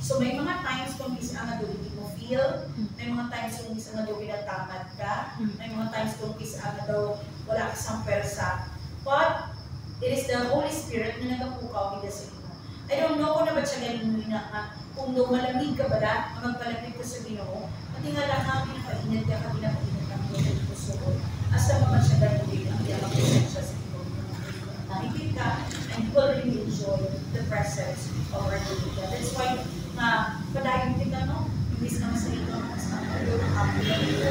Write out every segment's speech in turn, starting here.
So may mga times kung isa nga doon hindi mo feel, may mga times kung isa nga doon pinatamad ka, may mga times kung isa nga daw wala ka sang persa. But it is the Holy Spirit na nagapukaw kita sa inyo. I don't know kung naba't siya ganun na kung doon malamig ka ba na, magpalamig ka sa Ginoo, pati nga lang ang pinapainit ka, pinapainit ang mga puso ko. Hasta naman siya ganun ang iyang presensya sa Ginoo. Nakikit ka, and you will really enjoy the presence of our Lord. That's why, padayon kita, no? Imbis naman sa ito, mas nakagod ang ako na ito.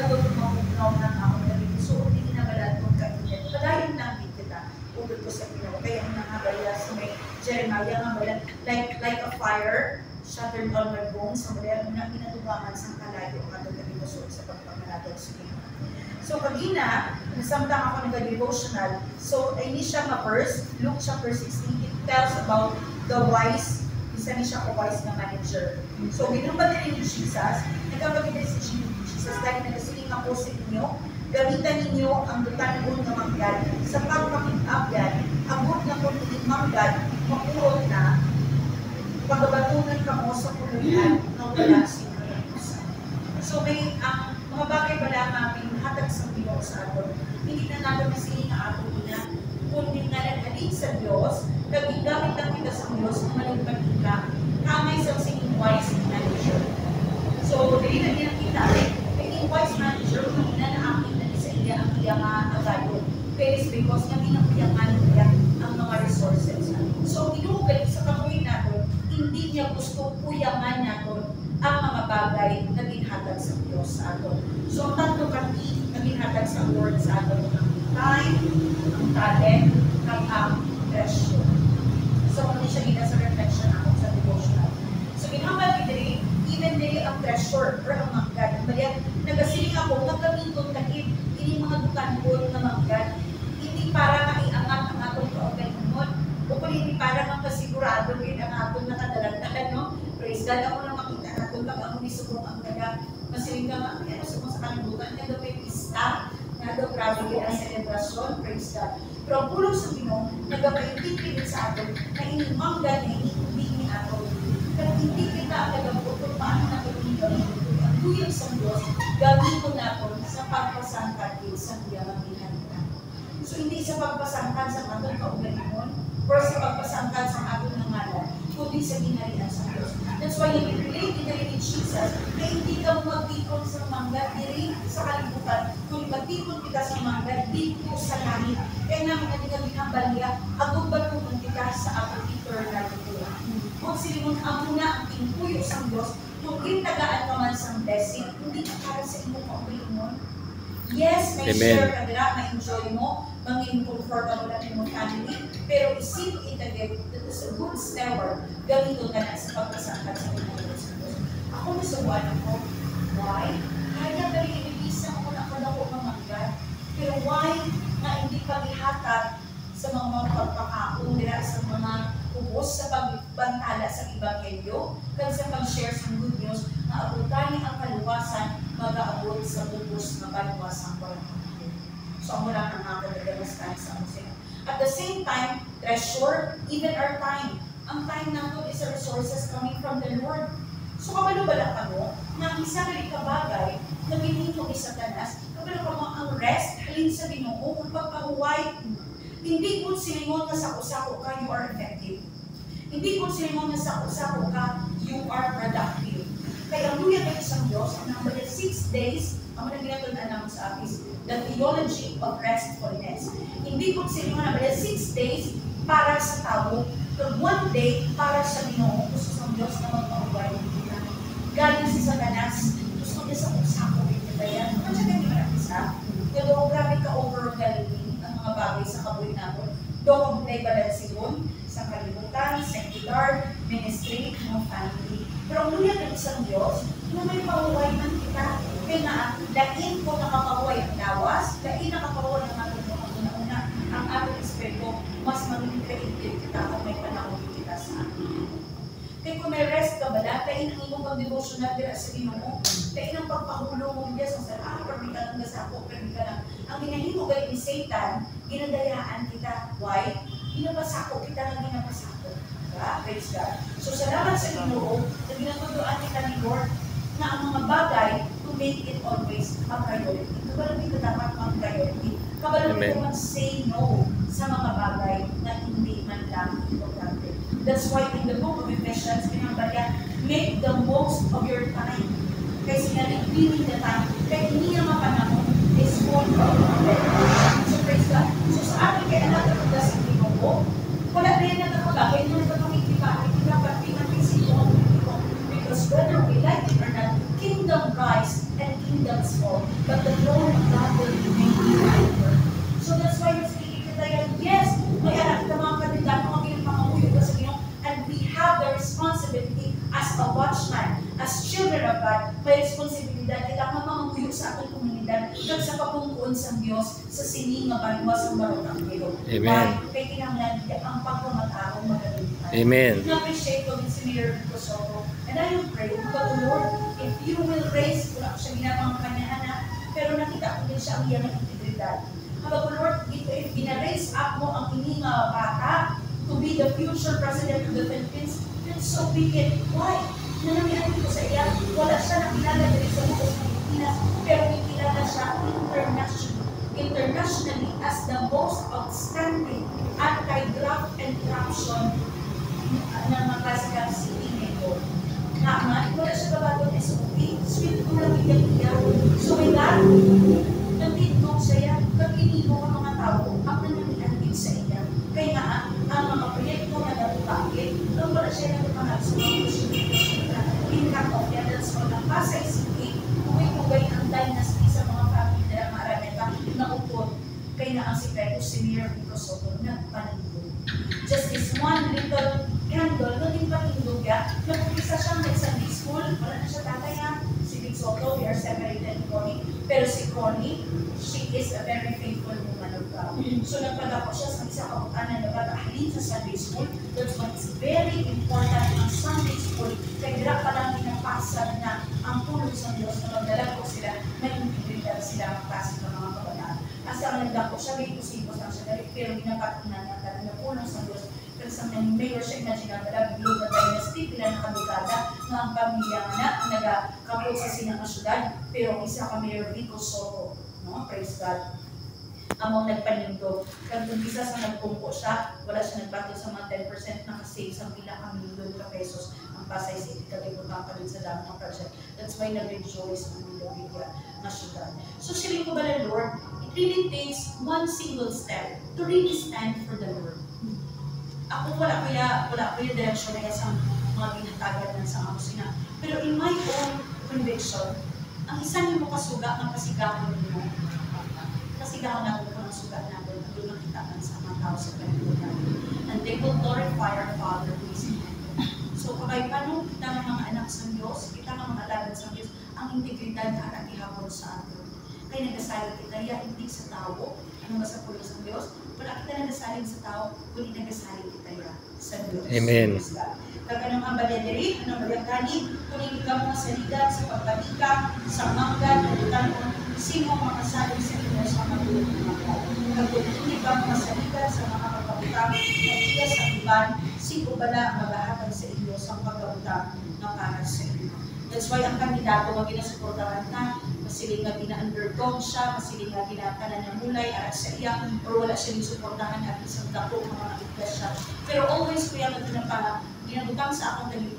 Agod ang mga ng ako na ito. So, hindi na balad kong kainit. Padayon lang kita, ubod ko sa Ginoo. Kaya ang nakabala sa may Jeremiah nga balad, like a fire, shattered on my bones, ang balad na minadugangan sa kalayo at nagkalimusod sa pagpapaladag sa Ginoo. So, pagina, nasamtang ako nag-devotional, so, ay ni siya nga verse, Luke chapter 16, it tells about the wise, isa ni siya ko wise na manager. So, ginambal din ni Jesus, nagkabagin din si Jesus, dahil nagasiling ako sa inyo, gamitan ninyo ang dutanibon na manggad, sa pagpakit-abyan, abot na kung manggad, makurot na, pagabatunan ka mo sa puluhan, na wala sinulan. So, may ang mga bagay ba lang namin hatag sa Ginoo sa aton. Hindi na natin masili nga ato na, kundi nga naghalig sa Diyos, nagigamit lang kita sa Diyos na malagpagin ka, kamay sa singing wise manager. So, dili na din kita, singing wise manager, kung na naamin na sa iya ang iya nga agayon. Pero is because nga pinakuyangan niya ang mga resources. So, inuugali sa kamuhin natin, hindi niya gusto kuyangan natin ang mga bagay na ginhatag sa Diyos sa atin. So, ang tatlo kami na ginhatag sa Lord sa atin, ang time, ang talent, at ang treasure. So, kung siya gina sa reflection ako sa devotional. So, ginhambal diri, even diri ang treasure or ang manggad. Balian, nagasiling ako, nagkamiton takip, ini mga dutanbol na manggad. Hindi para maiangat ang atong kaugalingon. O kung hindi para makasigurado rin ang atong nakadalagdagan, no? Praise God, ako na makita natin pag ako nisugong ang naga. Masiling ka nga, kaya nasugong sa kalibutan, nga daw may pista, nga daw grabe yun ang celebration, praise God. Pero ang pulong sa Ginoo, nagkakaintindihin sa atin, na inimanggan na hindi ni ato. Pero hindi kita ang nagabot kung paano natin gamitin. Ang tuyang sa Diyos, gamitin natin sa pagpasangkat sa iyang ginhanita. So, hindi sa pagpasangkat sa atong kaugalingon, or sa pagpasangkat sa atong nangalan, kundi sa ginharian sa Diyos. That's why you relate in the name of Jesus na hindi ka magtikon sa mangga diri sa kalibutan. Kung magtikon kita sa mangga dito sa langit. Kaya namin natin hambal niya, agubatunan kita sa atong eternal buhay. Kung silimon amo na ang pinpuyo sa Diyos, kung kintagaan ka man sa blessing, hindi ka para sa imo kaugalingon. Yes, may share ka nila, may enjoy mo, maging comfortable lang yung family, pero isip itagay, that is a good steward, ganito ka na sa pagkasangkat sa Panginoon sa Diyos. Ako nasubuan ako. Why? Kaya dali inibisa ako na ako na ako mamanggan. Pero why na hindi paghihatag sa mga pagpakaon nila sa mga ubos sa pagbantala sa Ebanghelyo, kaya sa pag-share sa good news, na abutan ang kaluwasan, mag-aabot sa ubos na kaluwasan ko lang. So, ang mula ng mga kadagalastan sa museo. At the same time, treasure, even our time. Ang time natin is a resources coming from the Lord. So, kabalo ba lang ano, na ang isang bagay na binito ni Satanas, kabalo ka mo ang rest, halin sa Ginoo, kung pagpahuway. Hindi kung silingon na sako-sako ka, you are effective. Hindi kung silingon na sako-sako ka, you are productive. Kaya ang luya ng isang Diyos, ang number 6 days, ang mga ginatulad naman sa akin, the theology of restfulness. Hindi kung silingon na 6 days para sa tao, pero 1 day para sa Ginoo, gusto sa Diyos na magpahuway. Galing sa Satanas, gusto niya sa sako ito yan. Ano siya ganyan na isa? Pero grabe ka overwhelming ang mga bagay sa kabuhin natin. Doon may balansi doon sa kalibutan, secular, ministry, mga family. Pero ang luya ng isang Diyos, na may pahuway man kita. Kaya nga, lain ko nakapahuway ang lawas, lain nakapahuway ang ating mga una-una, ang ating espiritu, mas magiging creative kita kung may panahon kita sa atin. Kaya kung may rest ka ba, lain ang imong pag-devotional dira sa Ginoo, lain ang pagpahulong mo niya sa permi ka lang gasako, permi ka lang. Ang ginahimo kayo ni Satan, ginadayaan kita. Why? Ginapasako kita lang ginapasako. Diba? praise God. So salamat sa Ginoo na ginatuduan kita ni Lord na ang mga bagay to make it always mag-priority. Kabalo dito dapat mag-priority. Kabalo dito mag-say no sa mga bagay na hindi man lang importante. That's why in the book of Ephesians, pinambalya, make the most of your time. Kasi nga, really the time. Kaya hindi ang mga panahon is full of so praise God. So sa akin, kaya nakakita sa Ginoo, wala rin na nakabagay na nagpapakitipahin, hindi dapat pinag-isip mo because whether we like it or not, kingdom rise and kingdoms fall, but the throne of God will remain forever. So that's why we're speaking to tayo, yes, may anak ka mga kandidato, mga ginagpangamuyo ka sa Ginoo, and we have the responsibility as a watchman, as children of God, may responsibilidad, kailangan mangamuyo sa ating komunidad, kag sa kapungkuan sa Diyos, sa sininga banwa sa marunang Ginoo. Amen. Kaya kinahanglan ang pagmamatao magaling. Amen. Na-appreciate ko din si Mayor Vico Soto. And I will pray, but Lord, if you will raise, wala ko siya ginapang kanya-anak, pero nakita ko din siya ang iyang integridad. Habang Lord, if gina-raise up mo ang inyong bata to be the future President of the Philippines, then so be it. Why? Nanamihan ko sa iya, wala siya nakilala dito sa buong Pilipinas, pero nakilala siya internationally as the most outstanding anti-graft and corruption ng mga klase ng city nito. Naman, wala siya kabagong SOP, sweet ko lang iyak-iyak. So with that, nagtitnog siya, pag-inigo ang mga tao, ang nangyayari sa iya. Kaya nga, ang mga proyekto na natutagin, nung wala siya nagpapanag sa mga prosyekto na impact of levels from ang Pasay City, kumay-kumay ang dynasty sa mga family na Araneta na upod. Kaya na ang sikreto si Mayor Vico Soto nagpanindog. Just this one little candle, naging panindog ya, nag-umpisa siyang nag-Sunday school, wala na siya tatay ha, si Vic Soto, we are separated ni Connie, pero si Connie, she is a very faithful woman of God. So nagpadako siya sa isang kabukanan na pag-ahalin sa Sunday school, that's why it's very important ang Sunday school, kaya dira pa lang pinapasad na ang pulong sa Diyos na magdala ko sila, may integridad sila ang klase ng mga kabanaan. Kasi ang nagdako siya, may kusipos lang siya dali, pero ginapatunan niya talaga na pulong sa Diyos. Kasi sa mga mayor siya, imagine ang dala, bilog na dynasty, pila nakadukada, na ang pamilya na ang nagkapot sa sinang syudad, pero isa ka Mayor Vico Soto, no? Praise God. Among nagpanindog, kung isa sa nagpungko siya, wala siya nagbato sa mga 10% na kasi sa pila ka milyon ka pesos ang Pasay City kalibutan pa rin sa dami ng project. That's why nag-rejoice ang Milobigya na syudad. So siling ko ba na Lord, it really takes one single step to really stand for the Lord. Ako wala ko yung direction na sa mga binatagan ng sa mga kusina. Pero in my own conviction, ang isa niyo mo kasuga ng kasigahan mo, kasigahan natin po ng suga natin, at doon nakitaan sa mga tao sa kanilang. And they will glorify our Father who is in heaven. So kapag paano kita ng mga anak sa Diyos, kita ng mga alagad sa Diyos, ang integridad na nakihapon sa atin. Kaya nagasalit kita, hindi sa tao, ano ba sa pulo sa Diyos, wala kita nagasalit sa tao, kundi nagasalit kita sa Diyos. Amen. Kag anong ang balyadiri, anong balyagani, kung ikaw mga salidan sa pagkatika, sa manggan, o sino ang makasalit sa inyo sa mga tulog ng mga. Kag kung ikaw mga salidan sa mga pagkabutang, na sa iban, sino bala magahatag sa inyo sa pagkabutang na para sa inyo. That's why ang kandidato nga ginasuportahan na, masiling nga gina-underdog siya, masiling nga ginakanan ng mulay, aras sa iya, or wala siya suportahan at isang dako ng mga iglesia. Pero always kuya na ginabutang sa akong naging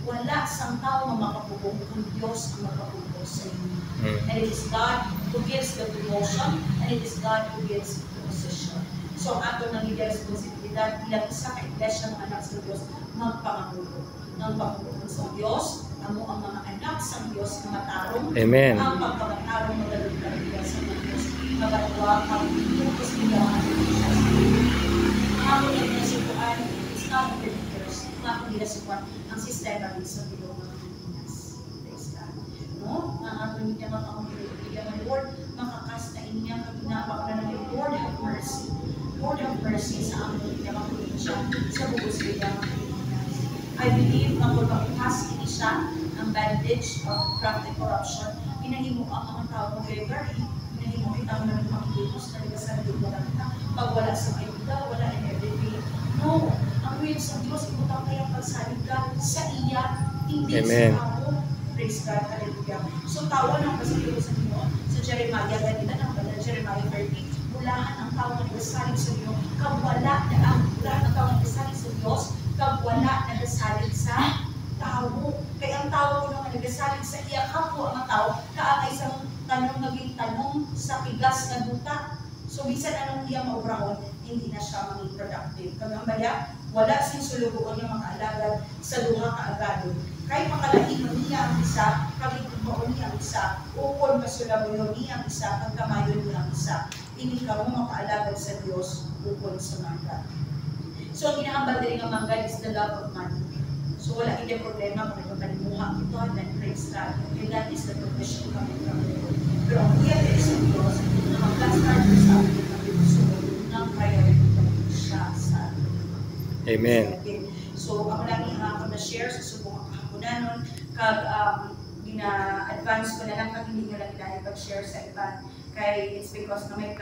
wala sang tao nga makapugong kung Diyos ang makapugong sa inyo. And it is God who gives the promotion, and it is God who gives the position. So ang ato nang iyang responsibilidad bilang isa ka iglesia ng anak sa Diyos, magpangamulo. Nang pagpupulong sa Diyos, amo ang mga anak sa Diyos na matarong. Amen. Ang pagpamatarong magalagdag sa mga Diyos, magatwa, magpupos nila ang Diyos. Ang mga nasukuan, it's not the leaders, not the nasukuan, ang sistema rin sa bilong mga Pilipinas. Praise God. No? Ang ato niya mga pamilya ng Lord, makakasta niya pag-inabak na ng Lord have mercy. Lord have mercy sa ato niya mga pamilya sa bugos niya mga Pilipinas. I believe na kung makipas ini siya ang bandage of graft and corruption, pinahimo ang mga tao ng beggar, pinahimo kita mo namin makikilos na liga sa lugar na kita, pag wala sa kayuda, wala in everything. No, ang will sa Diyos, ibuta ikaw kaya pagsalig ka sa iya, hindi Amen. sa tao. Praise God, hallelujah. So tawa ng basilyo sa inyo, sa Jeremiah, ganito ng bala, Jeremiah 30, bulahan ang tao na nagasalig sa inyo, kabwala na ang bulahan ng tao na nagasalig sa Diyos, kabwala na nagasalig sa tao. Kaya ang tao ko naman nagasalig sa iya, kapwa ang tao, kaangay sa tanong naging tanong sa pigas na duta. So, bisan anong iya maubrahon, hindi na siya maging productive. Kagambaya, wala sing sulubuon yung mga alagad sa duha kaagado. Kahit makalahin mo niya ang isa, kabitubaon niya ang isa, ukon masulabuyon niya ang isa, pagkamayon niya ang isa. Hindi ka mo makaalagad sa Diyos, ukon sa mangga. So, ang ginahambal din ng mangga is the love of money. So, wala hindi problema kung nagpapalimuha ito, then praise God. And that is the profession coming from the Lord. Pero ang iya din sa Diyos, na mag-start sa akin na pinusunod ng priority siya sa atin. Amen. So, ako lang ako na-share sa subong kahaponanon, kag gina-advance ko na lang kag hindi nyo lang ginahipag-share sa iba. Kay it's because na may